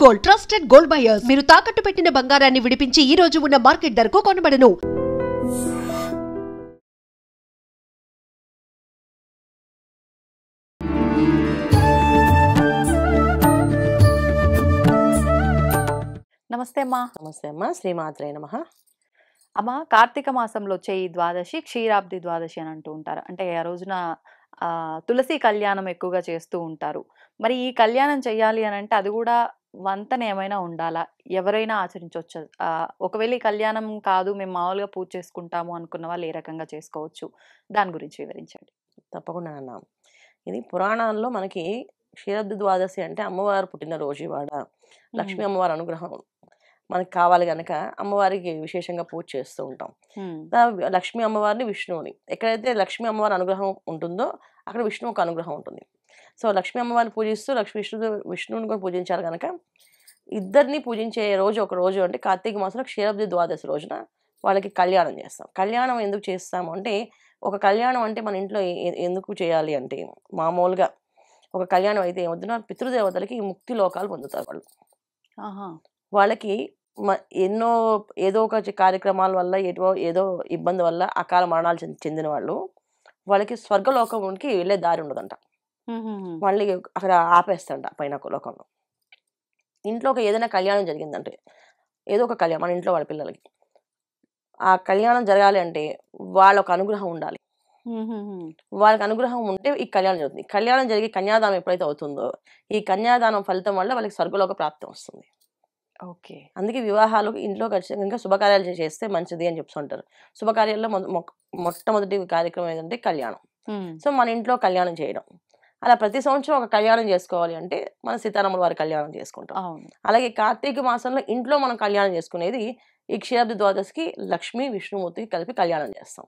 Gold, trusted gold buyers. మీరు తాకట్టు పెట్టిన బంగారాన్ని విడిపించి ఈ రోజు ఉన్న మార్కెట్ ధరకు కొనబడను. నమస్తే అమ్మా. నమస్తే అమ్మ. శ్రీమాత్రే నమః. అమ్మ, కార్తీక మాసంలో వచ్చే ఈ ద్వాదశి క్షీరాబ్ది ద్వాదశి అని అంటూ ఉంటారు. అంటే ఆ రోజున తులసి కళ్యాణం ఎక్కువగా చేస్తూ ఉంటారు. మరి ఈ కళ్యాణం చేయాలి అని అంటే అది కూడా వంతన ఏమైనా ఉండాలా? ఎవరైనా ఆచరించవచ్చు? ఒకవేళ ఈ కళ్యాణం కాదు, మేము మామూలుగా పూజ చేసుకుంటాము అనుకున్న వాళ్ళు ఏ రకంగా చేసుకోవచ్చు? దాని గురించి వివరించండి. తప్పకుండా అన్న. ఇది పురాణాల్లో మనకి క్షీరాబ్ది ద్వాదశి అంటే అమ్మవారు పుట్టినరోజు ఇవాళ. లక్ష్మీ అమ్మవారి అనుగ్రహం మనకి కావాలి కనుక అమ్మవారికి విశేషంగా పూజ చేస్తూ ఉంటాం. లక్ష్మీ అమ్మవారిని, విష్ణువుని, ఎక్కడైతే లక్ష్మీ అమ్మవారి అనుగ్రహం ఉంటుందో అక్కడ విష్ణువుకి అనుగ్రహం ఉంటుంది. సో లక్ష్మీ అమ్మవారిని పూజిస్తూ విష్ణువుని కూడా పూజించాలి కనుక ఇద్దరిని పూజించే రోజు ఒక రోజు అంటే కార్తీక మాసంలో క్షీరాబ్ది ద్వాదశి రోజున వాళ్ళకి కళ్యాణం చేస్తాం. కళ్యాణం ఎందుకు చేస్తాము అంటే, ఒక కళ్యాణం అంటే మన ఇంట్లో ఎందుకు చేయాలి అంటే, మామూలుగా ఒక కళ్యాణం అయితే ఏమవుతుందో పితృదేవతలకి ముక్తి లోకాలు పొందుతారు వాళ్ళు. వాళ్ళకి ఏదో ఒక కార్యక్రమాల వల్ల ఏదో ఇబ్బంది వల్ల అకాల మరణాలు చెందిన వాళ్ళు వాళ్ళకి స్వర్గలోకంకి వెళ్ళే దారి ఉండదంట. వాళ్ళని అక్కడ ఆపేస్తారంట పైన లోకంలో. ఇంట్లో ఏదైనా కళ్యాణం జరిగిందంటే, ఏదో ఒక కళ్యాణం మన ఇంట్లో వాళ్ళ పిల్లలకి ఆ కళ్యాణం జరగాలి అంటే వాళ్ళకు అనుగ్రహం ఉండాలి. వాళ్ళకి అనుగ్రహం ఉంటే ఈ కళ్యాణం జరుగుతుంది. కళ్యాణం జరిగి కన్యాదానం ఎప్పుడైతే అవుతుందో ఈ కన్యాదానం ఫలితం వల్ల వాళ్ళకి స్వర్గలోక ప్రాప్తి వస్తుంది. ఓకే. అందుకే వివాహాలు ఇంట్లో ఖచ్చితంగా శుభకార్యాలు చేస్తే మంచిది అని చెప్తుంటారు. శుభకార్యాల్లో మొట్టమొదటి కార్యక్రమం ఏంటంటే కళ్యాణం. సో మన ఇంట్లో కళ్యాణం చేయడం. అలా ప్రతి సంవత్సరం ఒక కళ్యాణం చేసుకోవాలి అంటే మన సీతారాముల వారి కళ్యాణం చేసుకుంటాం. అలాగే కార్తీక మాసంలో ఇంట్లో మనం కళ్యాణం చేసుకునేది ఈ క్షీరాబ్ది ద్వాదశికి లక్ష్మీ విష్ణుమూర్తికి కలిపి కళ్యాణం చేస్తాం.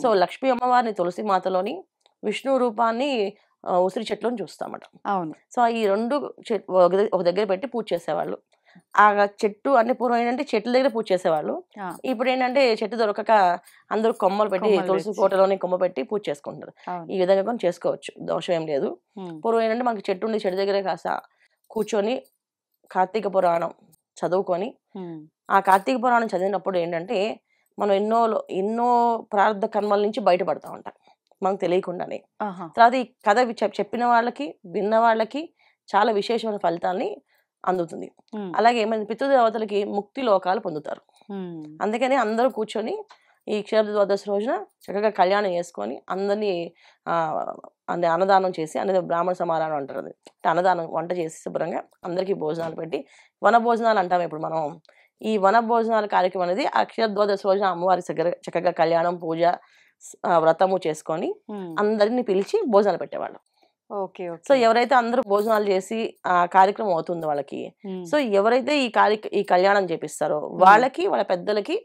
సో లక్ష్మీ అమ్మవారిని తులసి మాతలోని, విష్ణు రూపాన్ని ఉసిరి చెట్లను చూస్తామట. సో ఈ రెండు ఒక దగ్గర పెట్టి పూజ చేసేవాళ్ళు. ఆ చెట్టు అంటే పూర్వం ఏంటంటే చెట్ల దగ్గర పూజ చేసేవాళ్ళు. ఇప్పుడు ఏంటంటే చెట్టు దొరకక అందరూ కొమ్మలు పెట్టి తులసి కోటలోని కొమ్మ పెట్టి పూజ చేసుకుంటారు. ఈ విధంగా కూడా చేసుకోవచ్చు, దోషం ఏం లేదు. పూర్వం ఏంటంటే మనకి చెట్టు ఉండి చెట్టు దగ్గరే కాస్త కూర్చొని కార్తీక పురాణం చదువుకొని, ఆ కార్తీక పురాణం చదివినప్పుడు ఏంటంటే మనం ఎన్నో ప్రారంభ కర్మల నుంచి బయటపడతా ఉంటాం మనకు తెలియకుండానే. తర్వాత ఈ కథ చెప్పిన వాళ్ళకి, విన్న వాళ్ళకి చాలా విశేషమైన ఫలితాన్ని అందుతుంది. అలాగే మన పితృదేవతలకి ముక్తి లోకాలు పొందుతారు. అందుకని అందరూ కూర్చొని ఈ క్షీరాబ్ది ద్వాదశి రోజున చక్కగా కళ్యాణం చేసుకొని అందరినీ అన్నదానం చేసి, అనేది బ్రాహ్మణ సమారాధన అంటారు. అది అన్నదానం వంట చేసి శుభ్రంగా అందరికీ భోజనాలు పెట్టి, వన భోజనాలు అంటాం ఇప్పుడు మనం. ఈ వన భోజనాల కార్యక్రమం అనేది ఆ క్షీరాబ్ది ద్వాదశి రోజున అమ్మవారి చక్కగా కళ్యాణం, పూజ, వ్రతము చేసుకొని అందరినీ పిలిచి భోజనాలు పెట్టేవాళ్ళు. సో ఎవరైతే అందరూ భోజనాలు చేసి ఆ కార్యక్రమం అవుతుందో వాళ్ళకి, సో ఎవరైతే ఈ కళ్యాణం చేపిస్తారో వాళ్ళకి, వాళ్ళ పెద్దలకి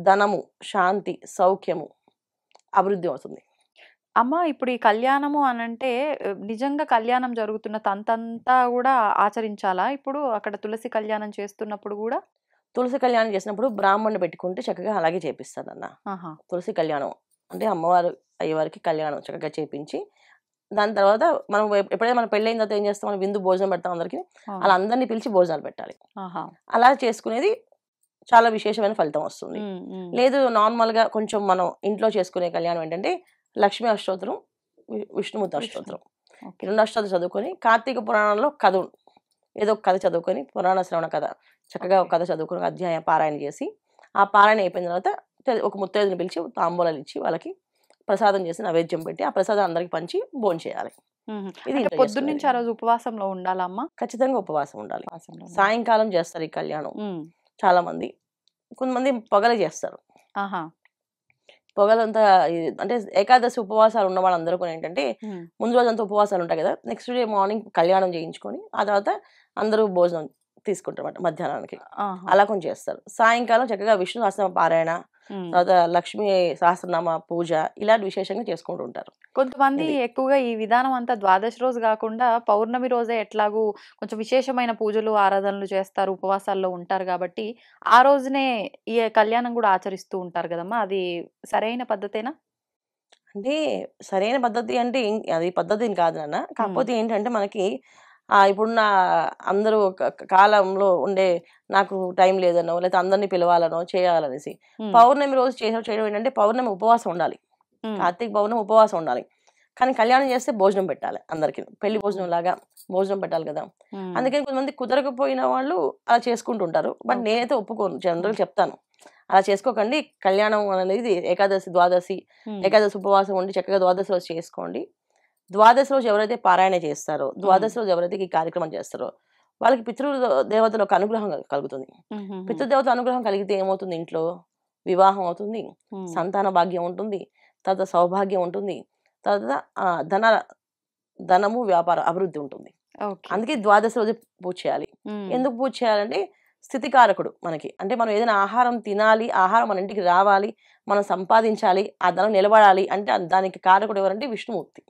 ధనము, శాంతి, సౌఖ్యము, అభివృద్ధి అవుతుంది. అమ్మ, ఇప్పుడు ఈ కళ్యాణము అనంటే నిజంగా కళ్యాణం జరుగుతున్న తంతంతా కూడా ఆచరించాలా? ఇప్పుడు అక్కడ తులసి కళ్యాణం చేస్తున్నప్పుడు కూడా తులసి కళ్యాణం చేసినప్పుడు బ్రాహ్మణుని పెట్టుకుంటే చక్కగా అలాగే చేపిస్తారన్న. తులసి కళ్యాణం అంటే అమ్మవారు అయ్యవారికి కళ్యాణం చక్కగా చేపించి, దాని తర్వాత మనం ఎప్పుడైతే మన పెళ్ళైన తర్వాత ఏం చేస్తాం, మనం విందు భోజనం పెడతాం అందరికి. అలా అందరినీ పిలిచి భోజనాలు పెట్టాలి. అలా చేసుకునేది చాలా విశేషమైన ఫలితం వస్తుంది. లేదు నార్మల్ గా కొంచెం మనం ఇంట్లో చేసుకునే కళ్యాణం ఏంటంటే లక్ష్మీ అష్టోత్తరం, విష్ణుమూర్తి అష్టోత్తరం, రెండు అష్టోత్తరం చదువుకొని కార్తీక పురాణంలో ఏదో ఒక కథ చదువుకొని, పురాణ శ్రవణ కథ చక్కగా ఒక కథ చదువుకొని అధ్యాయం పారాయణ చేసి, ఆ పారాయణ అయిపోయిన తర్వాత ఒక ముత్తైదుని పిలిచి తాంబూలాలు ఇచ్చి వాళ్ళకి ప్రసాదం చేసి నైవేద్యం పెట్టి ఆ ప్రసాదం అందరికి పంచి భోజనం చేయాలి. ఇది పొద్దున్న నుంచి ఆ రోజు ఉపవాసంలో ఉండాలమ్మా? ఖచ్చితంగా ఉపవాసం ఉండాలి. సాయంకాలం చేస్తారు ఈ కళ్యాణం చాలా మంది. కొంతమంది పొగలే చేస్తారు. పొగలంతా అంటే ఏకాదశి ఉపవాసాలు ఉన్న వాళ్ళందరూ కూడా ఏంటంటే ముందు రోజు అంతా ఉపవాసాలు ఉంటాయి కదా, నెక్స్ట్ డే మార్నింగ్ కళ్యాణం చేయించుకొని ఆ తర్వాత అందరూ భోజనం తీసుకుంటారు మధ్యాహ్నానికి. అలా కొంచెం చేస్తారు. సాయంకాలం చక్కగా విష్ణు సహస్రనామ పారాయణ, తర్వాత లక్ష్మీ సహస్రనామ పూజ ఇలాంటి విశేషంగా చేసుకుంటూ ఉంటారు. కొంతమంది ఎక్కువగా ఈ విధానం అంతా ద్వాదశి రోజు కాకుండా పౌర్ణమి రోజే ఎట్లాగూ కొంచెం విశేషమైన పూజలు, ఆరాధనలు చేస్తారు, ఉపవాసాల్లో ఉంటారు కాబట్టి ఆ రోజునే ఈ కళ్యాణం కూడా ఆచరిస్తూ ఉంటారు కదమ్మా. అది సరైన పద్ధతేనా? అంటే సరైన పద్ధతి అంటే అది పద్ధతిని కాదు నాన్న. కాకపోతే ఏంటంటే మనకి ఇప్పుడున్న అందరూ కాలంలో ఉండే నాకు టైం లేదనో లేకపోతే అందరినీ పిలవాలనో చేయాలనేసి పౌర్ణమి రోజు చేయడం ఏంటంటే పౌర్ణమి ఉపవాసం ఉండాలి, కార్తీక పౌర్ణమి ఉపవాసం ఉండాలి. కానీ కళ్యాణం చేస్తే భోజనం పెట్టాలి, అందరికి పెళ్లి భోజనం లాగా భోజనం పెట్టాలి కదా. అందుకని కొంతమంది కుదరకపోయిన వాళ్ళు అలా చేసుకుంటుంటారు. బట్ నేనైతే ఒప్పుకోను, జనరల్ చెప్తాను అలా చేసుకోకండి. కళ్యాణం అనేది ఏకాదశి ద్వాదశి ఉపవాసం ఉండి చక్కగా ద్వాదశి రోజు చేసుకోండి. ద్వాదశి రోజు ఎవరైతే పారాయణ చేస్తారో, ద్వాదశి రోజు ఎవరైతే ఈ కార్యక్రమం చేస్తారో వాళ్ళకి పితృదేవతల ఒక అనుగ్రహం కలుగుతుంది. పితృదేవత అనుగ్రహం కలిగితే ఏమవుతుంది, ఇంట్లో వివాహం అవుతుంది, సంతాన భాగ్యం ఉంటుంది, తర్వాత సౌభాగ్యం ఉంటుంది, తర్వాత ధనము వ్యాపార అభివృద్ధి ఉంటుంది. అందుకే ద్వాదశి రోజు పూజ చేయాలి. ఎందుకు పూజ చేయాలంటే స్థితికారకుడు మనకి. అంటే మనం ఏదైనా ఆహారం తినాలి, ఆహారం మన ఇంటికి రావాలి, మనం సంపాదించాలి, ఆ ధనం నిలబడాలి అంటే దానికి కారకుడు ఎవరంటే విష్ణుమూర్తి.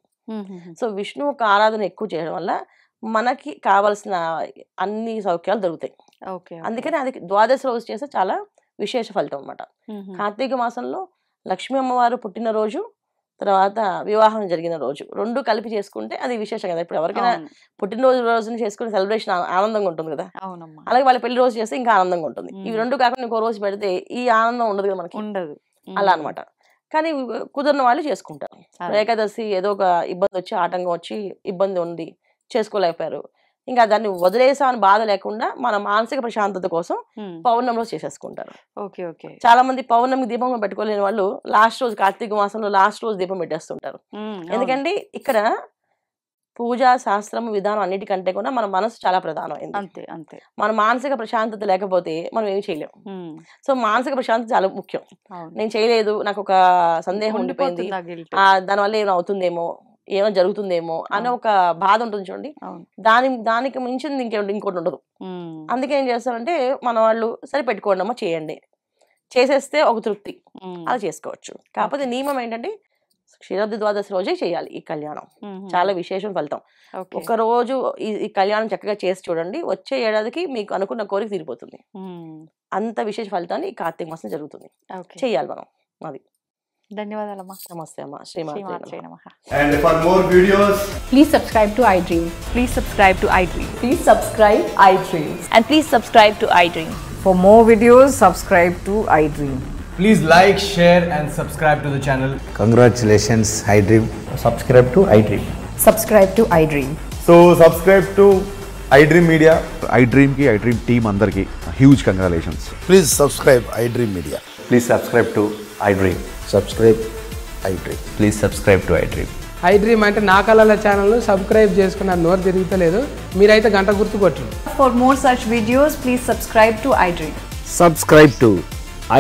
సో విష్ణు ఒక ఆరాధన ఎక్కువ చేయడం వల్ల మనకి కావాల్సిన అన్ని సౌఖ్యాలు దొరుకుతాయి. అందుకని అది ద్వాదశి రోజు చేస్తే చాలా విశేష ఫలితం అన్నమాట. కార్తీక మాసంలో లక్ష్మీ అమ్మవారు పుట్టినరోజు, తర్వాత వివాహం జరిగిన రోజు రెండు కలిపి చేసుకుంటే అది విశేషం కదా. ఇప్పుడు ఎవరికైనా పుట్టినరోజు రోజున చేసుకునే సెలబ్రేషన్ ఆనందంగా ఉంటుంది కదా, అలాగే వాళ్ళ పెళ్లి రోజు చేస్తే ఇంకా ఆనందంగా ఉంటుంది. ఇవి రెండు కాకుండా ఇంకో రోజు పెడితే ఈ ఆనందం ఉండదు కదా మనకి, ఉండదు అలా అనమాట. కానీ కుదిరిన వాళ్ళు చేసుకుంటారు. ఏకాదశి ఏదో ఒక ఇబ్బంది వచ్చి ఆటంకం వచ్చి ఇబ్బంది ఉంది చేసుకోలేకపోయారు, ఇంకా దాన్ని వదిలేసా అని బాధ లేకుండా మన మానసిక ప్రశాంతత కోసం పౌర్ణమిలో చేసేసుకుంటారు. చాలా మంది పౌర్ణమి దీపం పెట్టుకోలేని వాళ్ళు లాస్ట్ రోజు కార్తీక మాసంలో లాస్ట్ రోజు దీపం పెట్టేస్తుంటారు. ఎందుకంటే ఇక్కడ పూజా శాస్త్రం విధానం అన్నిటికంటే కూడా మన మనసు చాలా ప్రధానమైంది. అంతే మన మానసిక ప్రశాంతత లేకపోతే మనం ఏమి చేయలేము. సో మానసిక ప్రశాంతత చాలా ముఖ్యం. నేను చేయలేదు, నాకు ఒక సందేహం ఉండిపోయింది, దానివల్ల ఏమైనా అవుతుందేమో, ఏమైనా జరుగుతుందేమో అనే ఒక బాధ ఉంటుంది చూడండి, దానికి మించింది ఇంకోటి ఉండదు. అందుకే ఏం చేస్తారంటే మన వాళ్ళు సరే పెట్టుకోండి అమ్మా చేయండి, చేసేస్తే ఒక తృప్తి, అలా చేసుకోవచ్చు. కాకపోతే నియమం ఏంటంటే క్షీరాబ్ది ద్వాదశి రోజే చేయాలి ఈ కళ్యాణం, చాలా విశేషం ఫలితం. ఒక రోజు ఈ కళ్యాణం చక్కగా చేసి చూడండి, వచ్చే ఏడాదికి మీకు అనుకున్న కోరిక తీరిపోతుంది. అంత విశేష ఫలితాన్ని ఈ కార్తీక మాసం జరుగుతుంది, చేయాలి మనం. అది ధన్యవాదాలమ్మా. నమస్తే అమ్మా. శ్రీమాత్రే నమః. And for more videos, please subscribe to iDream. Please subscribe to iDream. Please subscribe iDream. And please subscribe to iDream. For more videos, subscribe to iDream. please like, share and subscribe to the channel. Congratulations, iDream. Subscribe to iDream. Subscribe to iDream. So subscribe to iDream Media. iDream ki iDream team andarki huge congratulations. Please subscribe iDream Media. Please subscribe to iDream. Subscribe iDream. Please subscribe to iDream. iDream అంటే నా కళల ఛానల్ను subscribe చేసుకున్న నోరు తిరుగుతలేదు, మీరైతే గంట గుర్తు కొట్టండి. For more such videos, please subscribe to iDream. Subscribe to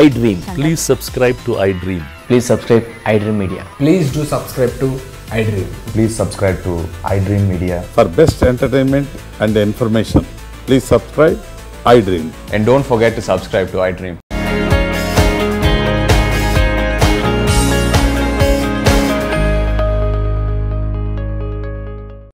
iDream. Please subscribe to iDream. Please subscribe iDream Media. Please do subscribe to iDream. Please subscribe to iDream Media. For best entertainment and information, please subscribe iDream. And don't forget to subscribe to iDream.